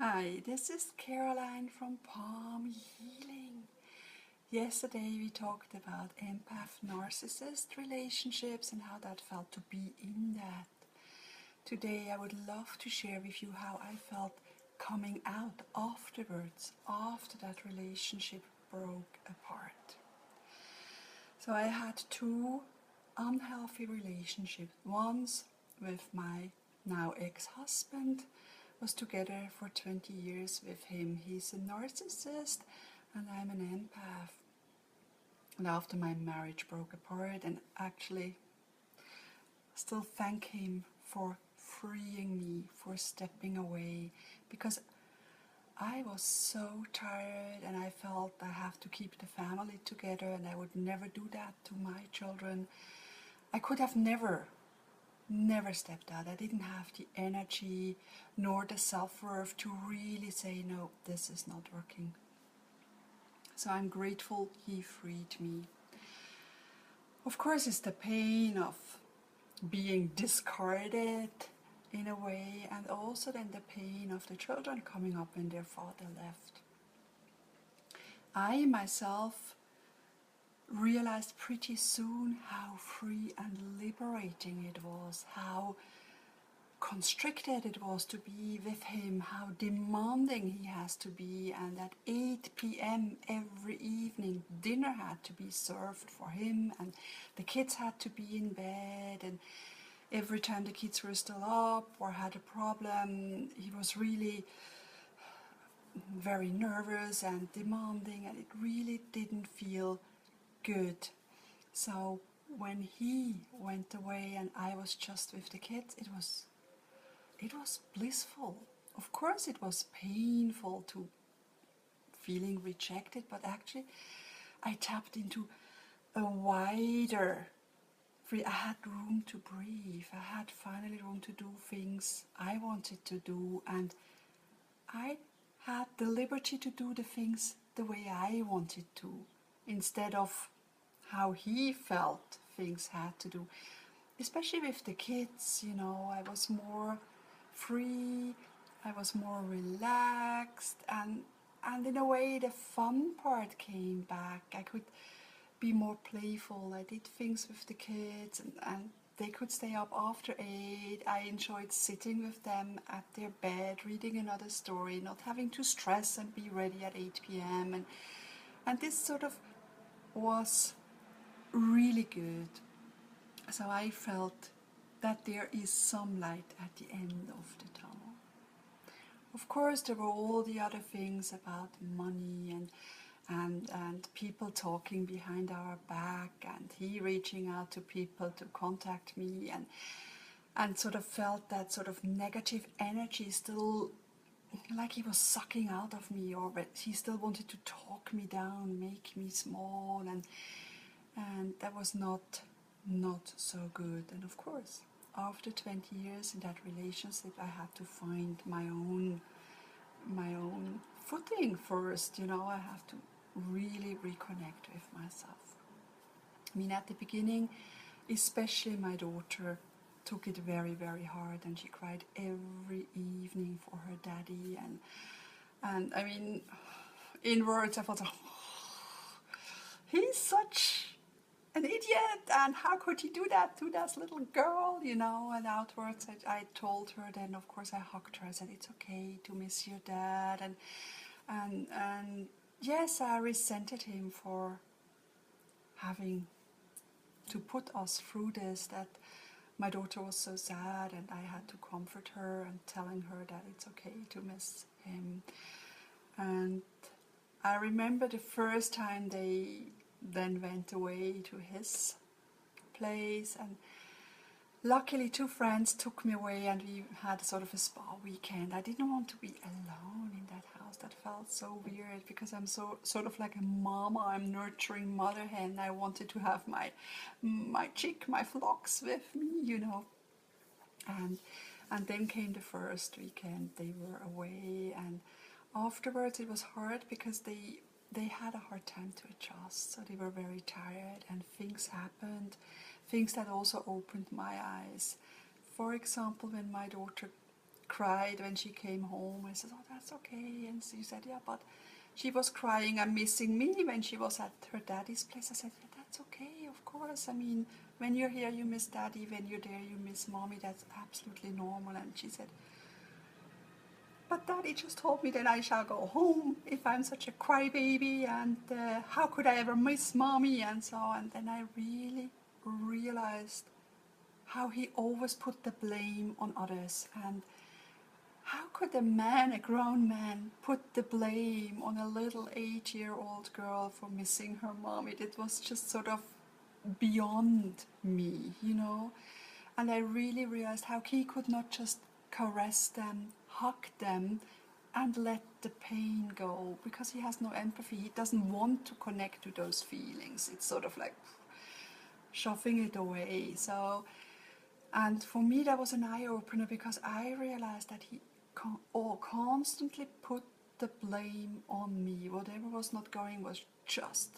Hi, this is Caroline from Palm Healing. Yesterday we talked about empath narcissist relationships and how that felt to be in that. Today I would love to share with you how I felt coming out afterwards, after that relationship broke apart. So I had two unhealthy relationships. Once with my now ex-husband, was together for 20 years with him. He's a narcissist and I'm an empath. And after my marriage broke apart, and actually still thank him for freeing me, for stepping away, because I was so tired and I felt I have to keep the family together and I would never do that to my children. I could have never stepped out. I didn't have the energy nor the self-worth to really say, no, this is not working. So I'm grateful he freed me. Of course, it's the pain of being discarded in a way, and also then the pain of the children coming up when their father left. I myself realized pretty soon how free and liberating it was, how constricted it was to be with him, how demanding he has to be, and at 8 p.m. every evening dinner had to be served for him and the kids had to be in bed, and every time the kids were still up or had a problem, he was really very nervous and demanding, and it really didn't feel good. So when he went away and I was just with the kids, it was blissful. Of course it was painful to feeling rejected, but actually I tapped into a wider free. I had room to breathe. I had finally room to do things I wanted to do, and I had the liberty to do the things the way I wanted to, instead of how he felt things had to do. Especially with the kids, I was more free, I was more relaxed, and in a way the fun part came back. I could be more playful. I did things with the kids, and they could stay up after 8. I enjoyed sitting with them at their bed, reading another story, not having to stress and be ready at 8 p.m. And this sort of was really good. So I felt that there is some light at the end of the tunnel. Of course, there were all the other things about money and people talking behind our back, and he reaching out to people to contact me, and sort of felt that sort of negative energy still, like he was sucking out of me, or he still wanted to talk me down, make me small, and that was not so good. And of course, after 20 years in that relationship, I had to find my own footing first. I have to really reconnect with myself. I mean, at the beginning, especially my daughter took it very, very hard, and she cried every evening for her daddy, and I mean, in words I thought, he's such an idiot, and how could he do that to that little girl, and outwards I told her, then of course I hugged her, I said it's okay to miss your dad, and yes, I resented him for having to put us through this, that my daughter was so sad and I had to comfort her and telling her that it's okay to miss him. And I remember the first time they then went away to his place, and luckily 2 friends took me away and we had sort of a spa weekend. I didn't want to be alone in that house. That felt so weird, because I'm so sort of like a mama. I'm nurturing mother hen. I wanted to have my chick, my flocks with me, and then came the first weekend. They were away, and afterwards it was hard because they had a hard time to adjust, so they were very tired, and things happened, things that also opened my eyes. For example, when my daughter cried when she came home. I said, oh, that's okay. And she said, yeah, but she was crying and missing me when she was at her daddy's place. I said, yeah, that's okay, of course. I mean, when you're here, you miss daddy. When you're there, you miss mommy. That's absolutely normal. And she said, but daddy just told me that I shall go home if I'm such a crybaby, and how could I ever miss mommy, and so on. And then I really realized how he always put the blame on others, and how could a man, a grown man, put the blame on a little 8-year-old girl for missing her mom? It was just sort of beyond me, you know. And I really realized how he could not just caress them, hug them, and let the pain go, because he has no empathy. He doesn't want to connect to those feelings. It's sort of like shoving it away. So, and for me that was an eye-opener, because I realized that he constantly put the blame on me. Whatever was not going was just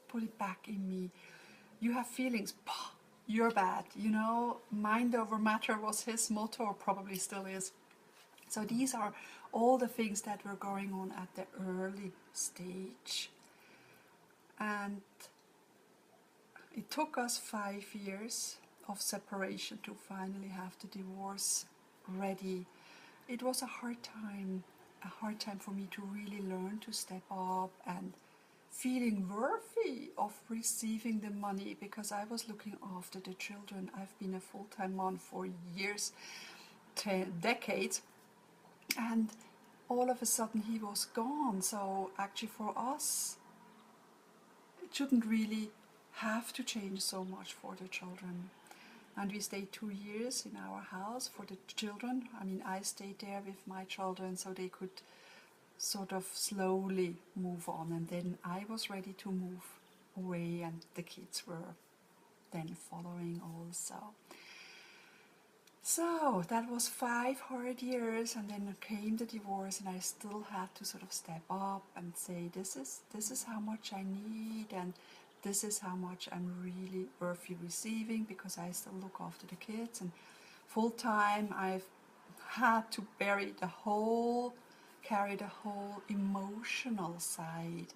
put it back in me. You have feelings, you're bad, you know. Mind over matter was his motto, or probably still is. So these are all the things that were going on at the early stage. And it took us 5 years of separation to finally have the divorce ready. It was a hard time for me to really learn to step up and feeling worthy of receiving the money, because I was looking after the children. I've been a full-time mom for years, decades, and all of a sudden he was gone. So actually for us, it shouldn't really have to change so much for the children. And we stayed 2 years in our house for the children. I mean, I stayed there with my children so they could sort of slowly move on. And then I was ready to move away, and the kids were then following also. So that was 5 hard years, and then came the divorce, and I still had to sort of step up and say, this is how much I need, and this is how much I'm really worthy receiving, because I still look after the kids. And full time I've had to carry the whole emotional side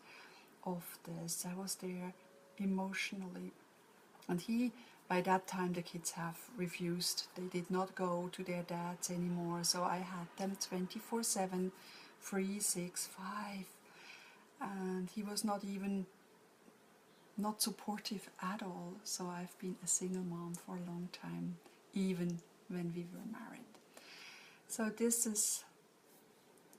of this. I was there emotionally. And by that time the kids have refused. They did not go to their dads anymore. So I had them 24/7, 365. And he was not supportive at all. So I've been a single mom for a long time, even when we were married. So this is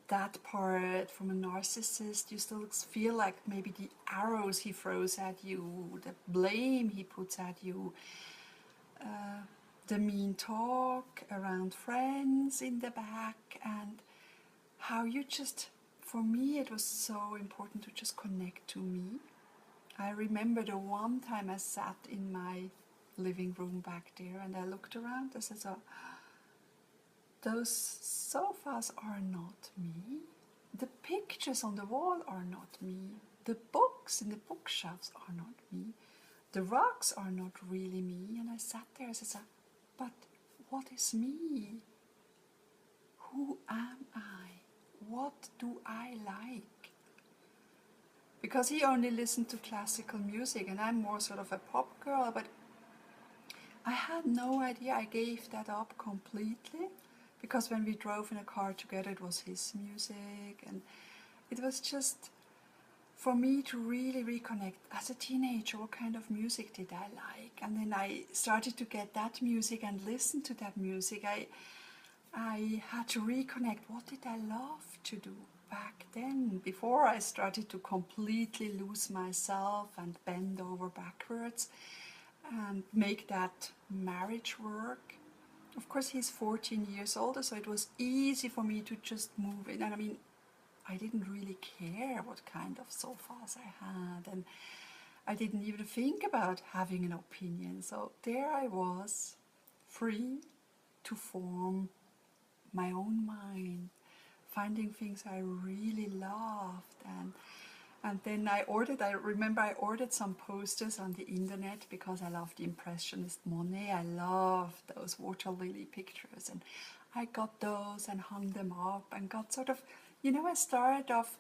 that part. From a narcissist, you still feel like maybe the arrows he throws at you, the blame he puts at you, the mean talk around friends in the back, and how you just, for me it was so important to just connect to me. I remember the one time I sat in my living room back there and I looked around. I said, so, those sofas are not me. The pictures on the wall are not me. The books in the bookshelves are not me. The rugs are not really me. And I sat there and said, but what is me? Who am I? What do I like? Because he only listened to classical music and I'm more sort of a pop girl, but I had no idea. I gave that up completely, because when we drove in a car together it was his music, and it was just for me to really reconnect. As a teenager, what kind of music did I like? And then I started to get that music and listen to that music. I had to reconnect. What did I love to do back then, before I started to completely lose myself and bend over backwards and make that marriage work? Of course, he's 14 years older, so it was easy for me to just move in. And I mean, I didn't really care what kind of sofas I had, and I didn't even think about having an opinion. So there I was, free to form my own mind, finding things I really loved. And then I remember I ordered some posters on the internet because I loved the Impressionist Monet. I loved those water lily pictures, and I got those and hung them up and got sort of, I started off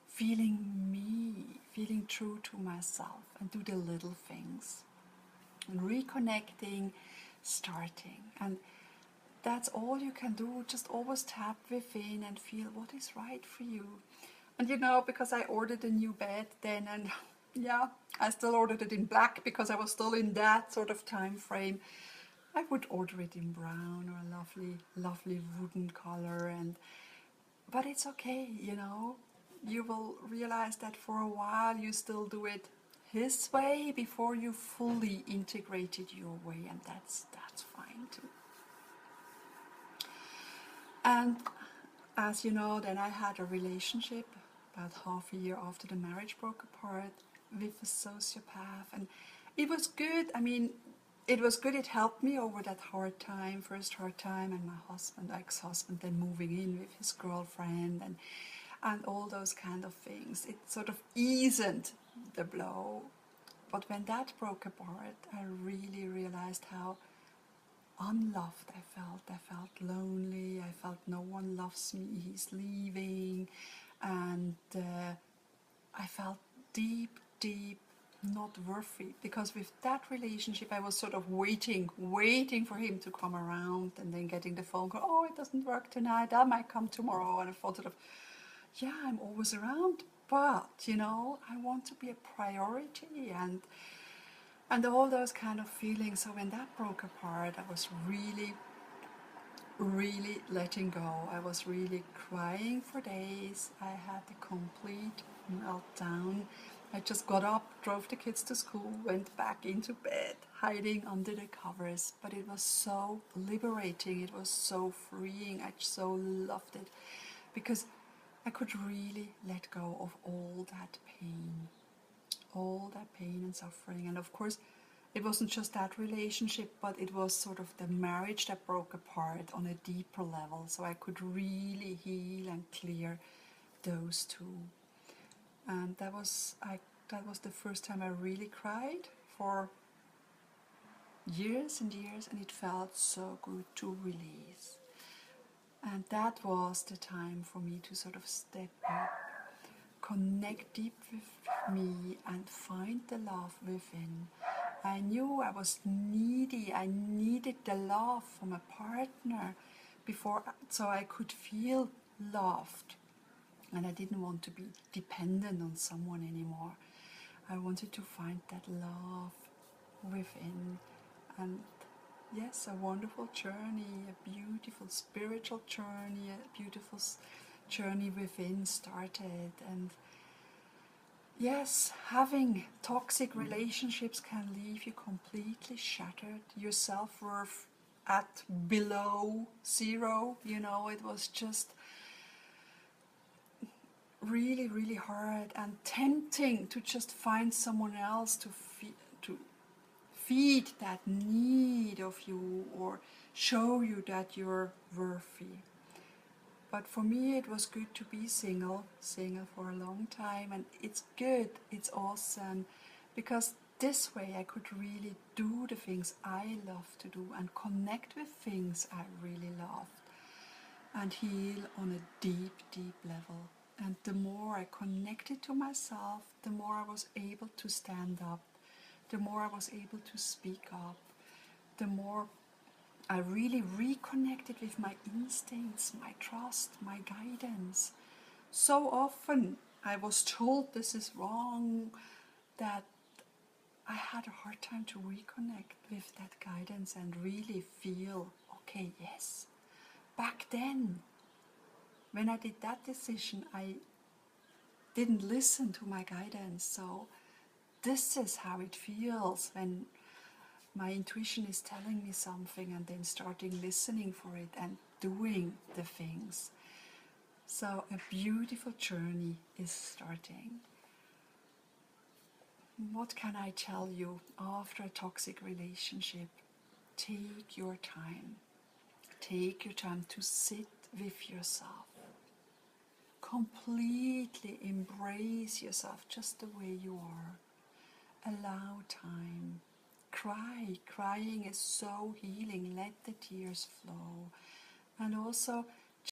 feeling me, feeling true to myself and do the little things and reconnecting, starting. And that's all you can do. Just always tap within and feel what is right for you. And because I ordered a new bed then, and yeah, I still ordered it in black because I was still in that sort of time frame. I would order it in brown or a lovely, lovely wooden color, but it's okay, You will realize that for a while you still do it his way before you fully integrated your way, and that's fine too. And as you know, then I had a relationship about half a year after the marriage broke apart with a sociopath, and it was good. I mean, it was good. It helped me over that first hard time, and my husband, ex-husband, then moving in with his girlfriend, and all those kind of things. It sort of eased the blow. But when that broke apart, I really realized how unloved I felt. I felt lonely. I felt no one loves me. He's leaving. And I felt deep, deep not worthy, because with that relationship I was sort of waiting for him to come around, and then getting the phone call, oh, it doesn't work tonight, I might come tomorrow. And I thought sort of, yeah, I'm always around, but I want to be a priority, and all those kind of feelings. So when that broke apart, I was really, really letting go. I was really crying for days. I had a complete meltdown. I just got up, drove the kids to school, went back into bed, hiding under the covers. But it was so liberating. It was so freeing. I so loved it, because I could really let go of all that pain and suffering. And of course, it wasn't just that relationship, but it was sort of the marriage that broke apart on a deeper level. So I could really heal and clear those two. And that was the first time I really cried for years and years, and it felt so good to release. And that was the time for me to sort of step up, connect deep with me, and find the love within. I knew I was needy. I needed the love from a partner before, so I could feel loved. And I didn't want to be dependent on someone anymore. I wanted to find that love within. And yes, a wonderful journey, a beautiful spiritual journey, a beautiful journey within started. And yes, having toxic relationships can leave you completely shattered, your self-worth at below zero. It was just really, really hard and tempting to just find someone else to feed that need of you, or show you that you're worthy. But for me, it was good to be single for a long time, and it's good, it's awesome, because this way I could really do the things I love to do and connect with things I really loved, and heal on a deep, deep level. And the more I connected to myself, the more I was able to stand up, the more I was able to speak up, the more I really reconnected with my instincts, my trust, my guidance. So often I was told this is wrong, that I had a hard time to reconnect with that guidance and really feel, okay, yes. Back then, when I did that decision, I didn't listen to my guidance. So this is how it feels when my intuition is telling me something, and then starting listening for it and doing the things. So a beautiful journey is starting. What can I tell you after a toxic relationship? Take your time. Take your time to sit with yourself. Completely embrace yourself just the way you are. Allow time. Cry. Crying is so healing. Let the tears flow. And also